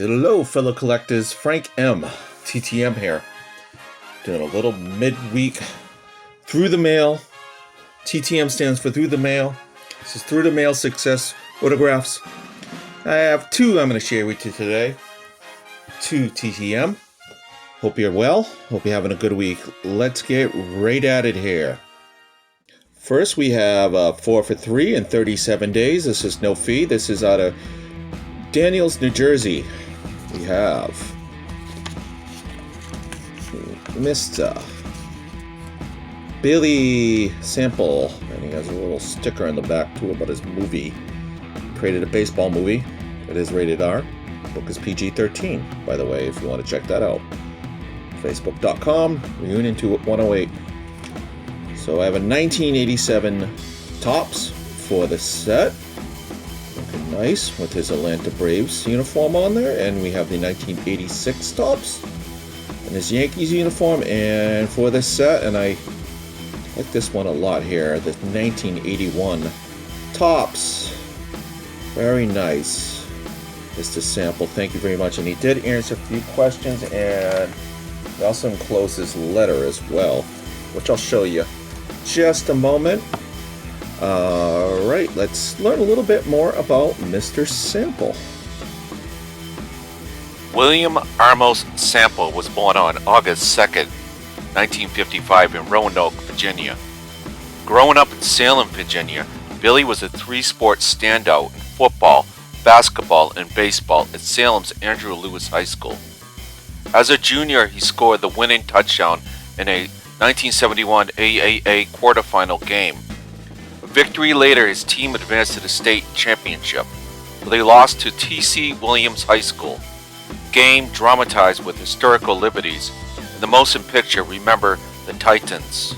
Hello, fellow collectors. Frank M. TTM here. Doing a little midweek through the mail. TTM stands for through the mail. This is through the mail success autographs. I have two I'm going to share with you today. Two TTM. Hope you're well. Hope you're having a good week. Let's get right at it here. First, we have 4 for 3 in 37 days. This is no fee. This is out of Daniels, New Jersey. We have Mr. Billy Sample, and he has a little sticker on the back too about his movie. Created a baseball movie. It is rated R. Book is PG-13, by the way, if you want to check that out. Facebook.com, Reunion 108. So I have a 1987 Topps for the set. Looking nice with his Atlanta Braves uniform on there. And we have the 1986 Topps and his Yankees uniform. And for this set, and I like this one a lot here, the 1981 Topps. Very nice. Just a sample. Thank you very much. And he did answer a few questions, and he also enclosed his letter as well, which I'll show you just a moment. Alright, let's learn a little bit more about Mr. Sample. William Amos Sample was born on August 2nd, 1955 in Roanoke, Virginia. Growing up in Salem, Virginia, Billy was a three-sport standout in football, basketball, and baseball at Salem's Andrew Lewis High School. As a junior, he scored the winning touchdown in a 1971 AAA quarterfinal game. A victory later, his team advanced to the state championship, but they lost to T.C. Williams High School. Game dramatized with historical liberties. In the motion picture, remember the Titans.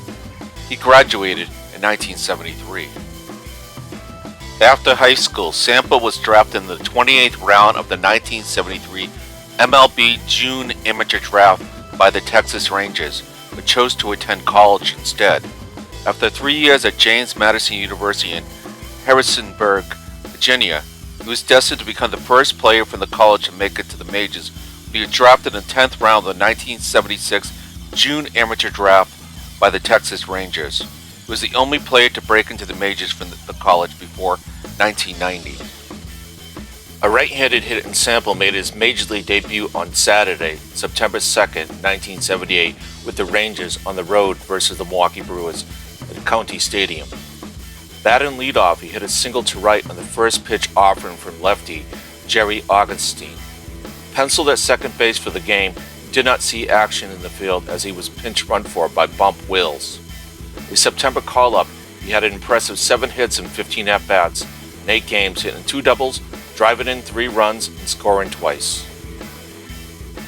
He graduated in 1973. After high school, Sample was drafted in the 28th round of the 1973 MLB June Amateur Draft by the Texas Rangers, but chose to attend college instead. After 3 years at James Madison University in Harrisonburg, Virginia, he was destined to become the first player from the college to make it to the majors. He was drafted in the 10th round of the 1976 June Amateur Draft by the Texas Rangers. He was the only player to break into the majors from the college before 1990. A right-handed hitting Sample made his Major League debut on Saturday, September 2nd, 1978, with the Rangers on the road versus the Milwaukee Brewers at County Stadium. Batting leadoff, he hit a single to right on the first pitch offering from lefty Jerry Augustine. Penciled at second base for the game, he did not see action in the field as he was pinch run for by Bump Wills. His September call-up, he had an impressive 7 hits and 15 at-bats in 8 games, hitting 2 doubles, driving in 3 runs, and scoring twice.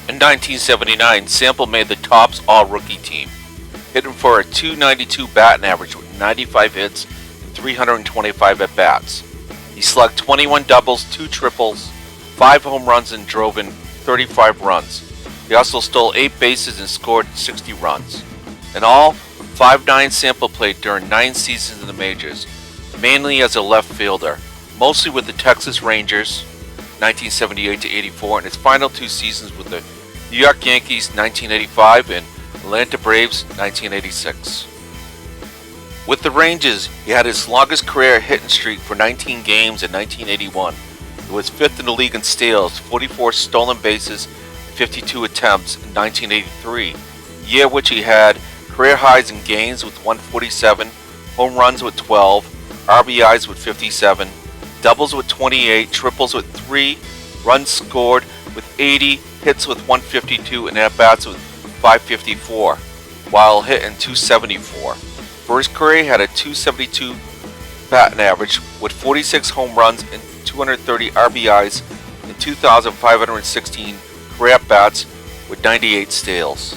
In 1979, Sample made the Topps All-Rookie team, hitting for a .292 batting average with 95 hits and 325 at-bats. He slugged 21 doubles, 2 triples, 5 home runs, and drove in 35 runs. He also stole 8 bases and scored 60 runs. In all, 5'9" Sample played during 9 seasons in the majors, mainly as a left fielder, mostly with the Texas Rangers, 1978 to 84, and his final 2 seasons with the New York Yankees, 1985, and Atlanta Braves, 1986. With the Rangers, he had his longest career hitting streak for 19 games in 1981. He was 5th in the league in steals, 44 stolen bases, and 52 attempts in 1983, year which he had career highs in gains with 147, home runs with 12, RBIs with 57, doubles with 28, triples with 3, runs scored with 80, hits with 152, and at-bats with 554, while hitting 274. For his career, he had a 272 batting average with 46 home runs and 230 RBIs and 2,516 career at-bats with 98 steals.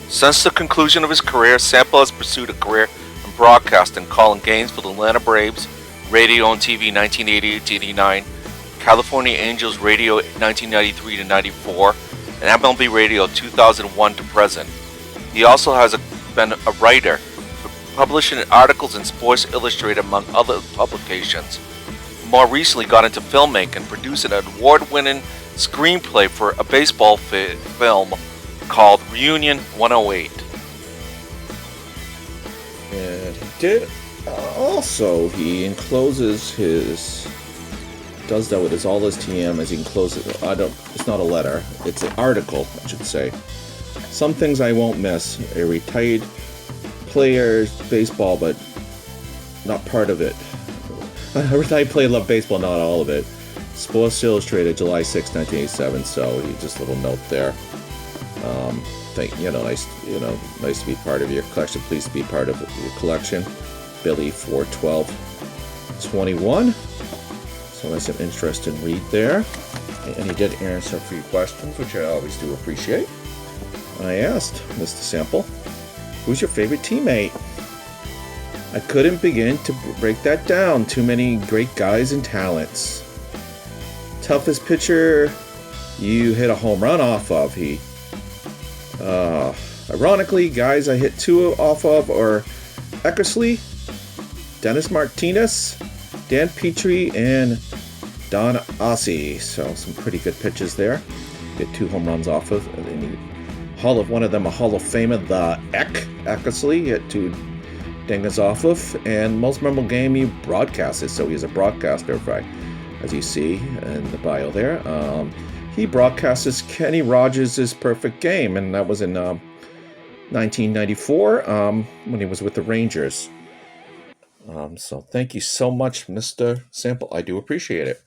Since the conclusion of his career, Sample has pursued a career in broadcasting, calling games for the Atlanta Braves, radio and TV 1988-89, California Angels radio 1993-94, and MLB radio 2001 to present. He also has been a writer, publishing articles in Sports Illustrated among other publications. more recently got into filmmaking, produced an award-winning screenplay for a baseball film called Reunion 108. And he did also, he encloses his, does that with his all his TM as he encloses, it's not a letter, it's an article, I should say. Some things I won't miss. A retired player's baseball, but not part of it. A retired player loved baseball, not all of it. Sports Illustrated, July 6, 1987. So just a little note there. Nice to be part of your collection. Pleased to be part of your collection. Billy 41221. So that's an interesting read there. And he did answer a few questions, which I always do appreciate. I asked Mr. Sample, who's your favorite teammate? I couldn't begin to break that down. Too many great guys and talents. Toughest pitcher you hit a home run off of? Ironically, guys I hit two off of are Eckersley, Dennis Martinez, Dan Petrie, and Don Ossie. So some pretty good pitches there. Get two home runs off of. One of them a Hall of Famer, the Eckersley, hit two dingers off of. And most memorable game he broadcasted. So he's a broadcaster, as you see in the bio there. He broadcasts Kenny Rogers' perfect game, and that was in 1994 when he was with the Rangers. So thank you so much, Mr. Sample. I do appreciate it.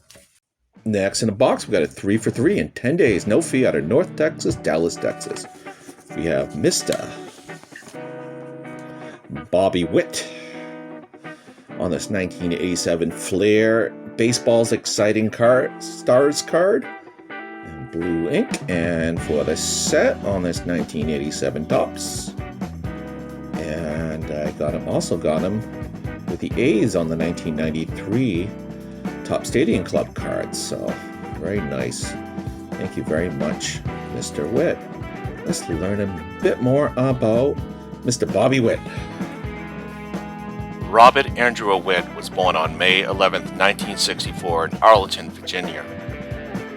Next in the box, we got a 3 for 3 in 10 days, no fee, out of North Texas, Dallas, Texas. We have Mr. Bobby Whit on this 1987 Flair Baseball's Exciting Stars card in blue ink, and for the set on this 1987 Topps. And I also got him with the A's on the 1993 Top Stadium Club cards. So very nice. Thank you very much, Mr. Whit. Let's learn a bit more about Mr. Bobby Whit. Robert Andrew Whit was born on May 11, 1964 in Arlington, Virginia.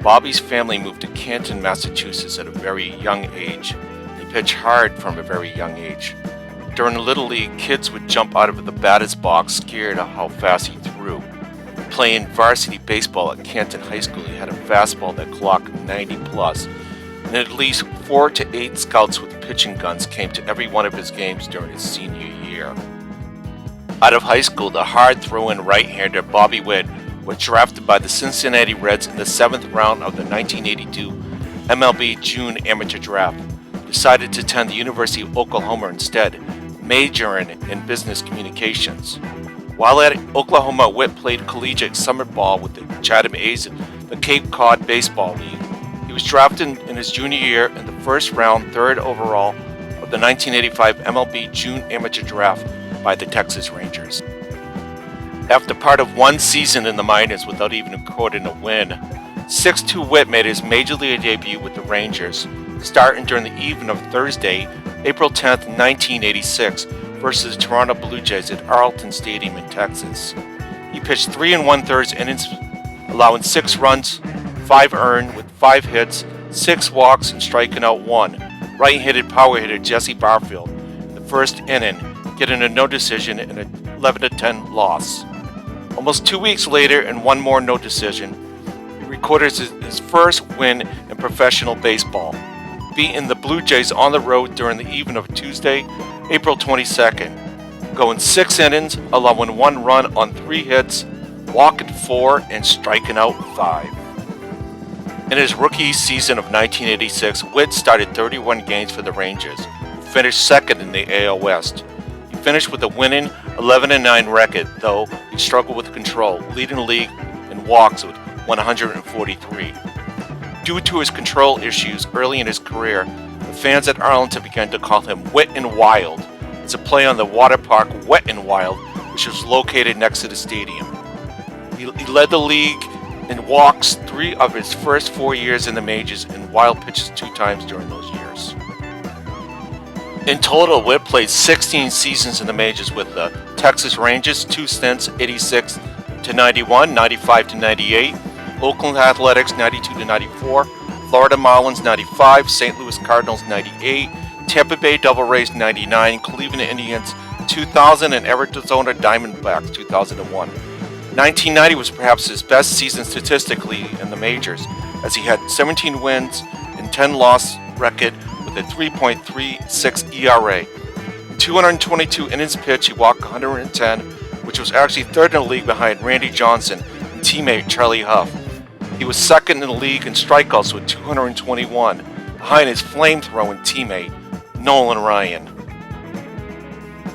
Bobby's family moved to Canton, Massachusetts at a very young age. He pitched hard from a very young age. During Little League, kids would jump out of the batter's box scared of how fast he threw. Playing varsity baseball at Canton High School, he had a fastball that clocked 90 plus, and at least 4 to 8 scouts with pitching guns came to every one of his games during his senior year. Out of high school, the hard-throwing right-hander Bobby Whit was drafted by the Cincinnati Reds in the 7th round of the 1982 MLB June Amateur Draft. Decided to attend the University of Oklahoma instead, majoring in business communications. While at Oklahoma, Whit played collegiate summer ball with the Chatham A's in the Cape Cod Baseball League. He was drafted in his junior year in the first round, 3rd overall of the 1985 MLB June Amateur Draft by the Texas Rangers. After part of one season in the minors without even recording a win, 6'2" Whit made his major league debut with the Rangers, starting during the evening of Thursday, April 10, 1986, versus the Toronto Blue Jays at Arlington Stadium in Texas. He pitched 3 1/3 innings, allowing 6 runs, 5 earned with 5 hits, 6 walks, and striking out 1. Right-handed power hitter Jesse Barfield in the first inning, getting a no decision in an 11-10 loss. Almost 2 weeks later, and one more no decision, he recorded his first win in professional baseball, beating the Blue Jays on the road during the evening of Tuesday, April 22nd, going 6 innings, allowing 1 run on 3 hits, walking 4, and striking out 5. In his rookie season of 1986, Whit started 31 games for the Rangers, who finished 2nd in the AL West. He finished with a winning 11-9 record, though he struggled with control, leading the league in walks with 143. Due to his control issues early in his career, the fans at Arlington began to call him Wet and Wild. It's a play on the water park Wet and Wild, which was located next to the stadium. He led the league in walks 3 of his first 4 years in the majors and wild pitches 2 times during those years. In total, Whit played 16 seasons in the majors with the Texas Rangers, 2 stints, 86 to to 91, 95 to 98, Oakland Athletics 92 to 94, Florida Marlins 95, St. Louis Cardinals 98, Tampa Bay Devil Rays 99, Cleveland Indians 2000, and Arizona Diamondbacks 2001. 1990 was perhaps his best season statistically in the majors, as he had 17 wins and 10 loss record with a 3.36 ERA. 222 innings pitched, he walked 110, which was actually third in the league behind Randy Johnson and teammate Charlie Huff. He was second in the league in strikeouts with 221, behind his flamethrowing teammate Nolan Ryan.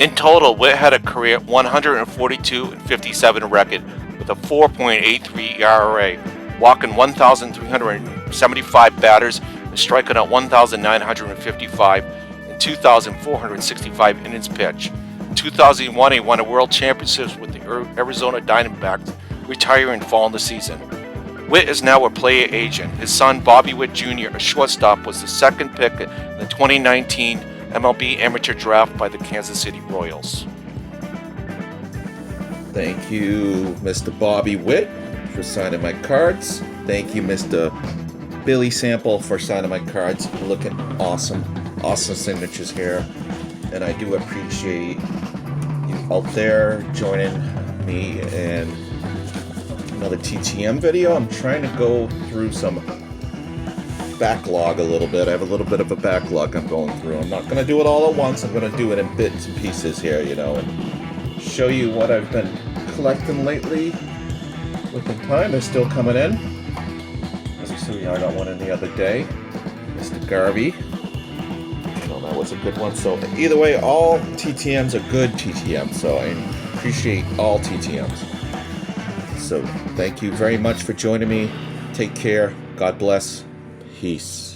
In total, Whit had a career 142-57 record with a 4.83 ERA, walking 1,375 batters and striking out 1,955 and 2,465 innings pitched. In 2001, he won a World Championships with the Arizona Diamondbacks, retiring following the season. Whit is now a player agent. His son, Bobby Whit Jr., a shortstop, was the second pick in the 2019 MLB Amateur Draft by the Kansas City Royals. Thank you, Mr. Bobby Whit, for signing my cards. Thank you, Mr. Billy Sample, for signing my cards. Looking awesome. Awesome signatures here. And I do appreciate you out there joining me in another TTM video. I'm trying to go through some backlog a little bit. I have a little bit of a backlog I'm going through. I'm not going to do it all at once. I'm going to do it in bits and pieces here, and show you what I've been collecting lately. Looking time, they're still coming in. As you see, I got one in the other day. Mr. Garvey. Well, that was a good one. So either way, all TTMs are good TTMs. So I appreciate all TTMs. So thank you very much for joining me. Take care. God bless. Peace.